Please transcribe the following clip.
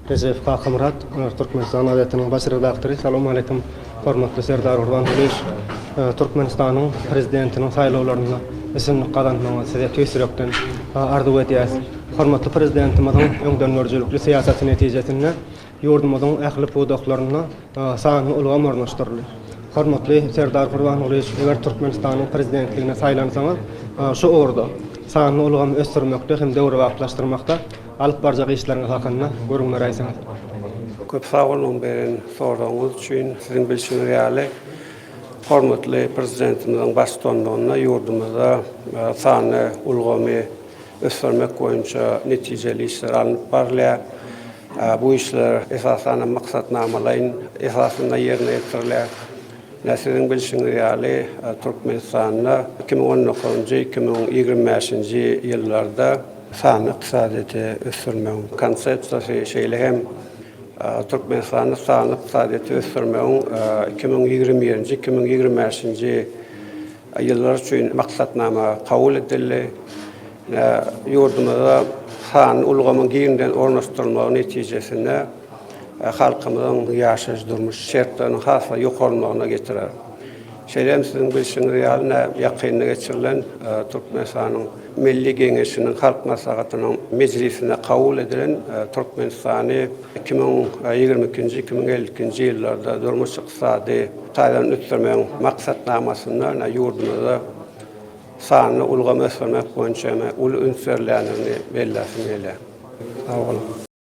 Recep Kakımrat, Türkmenistan adetinin baş redaktörü. Salamu aleykum. Hormatly Serdar Gurbanuliş, Türkmenistan'ın prezidentinin saýlawlaryna isimli kazanmagy size tösürekden arzu edýäs. Hormatly prezidentimizin öňdönmörjülükli siýasaty netijesinde ýurdumyzyň ähli pudaklaryna sany ulgam ornaşdyryldy. Hormatly Serdar Gurbanuliş, eger Türkmenistanyň prezidentligine saýlansaňyz, şu orada sany ulgam ösdürmekde hem döwre wagtlaşdyrmakda alyp barjak işleriňiz hakynda görüňler aýsaňyz. Köp sağ olun berin soruğunuz için. Sizin bilşiniz ýaly hormatly prezidentimizin başçylygyna ýurdumyza sany ulgamy ösdürmek boýunça netijeli işler alınıp barlýar. Bu işler esasen maksatnamalaryň esasında ýerine ýetirilýär. Sizin bilşiniz ýaly Türkmenistanda 2019-2025 ýyllarda sany ykdysadyny ösdürmek konsepsiýasy şeýle hem Türkmenistan'da sany ykdysadyny ösdürmegiň 2020-2025 ýyllar üçin maksatnama kabul edildi. Ýurdumyzda sany ulgamyň giňden ornaşdyrylmagy netijesinde halkymyzyň ýaşaş durmuş şertleriniň hasy ýokarmagyna getirer. Şeýlem sizin bilşiniz ýaly ýakynly geçirilen Türkmenistanyň Milli Geňeşiniň halk maslahatynyň meclisine kabul edilen Türkmenistany 2022-2052 ýyllarda durmuş ykdysady taýdan ötürmegiň maksatnamasyna ýurdumyzda sany ulgamy ösdürmek boýunça uly ünsürlerini belläsin. Sağ olun.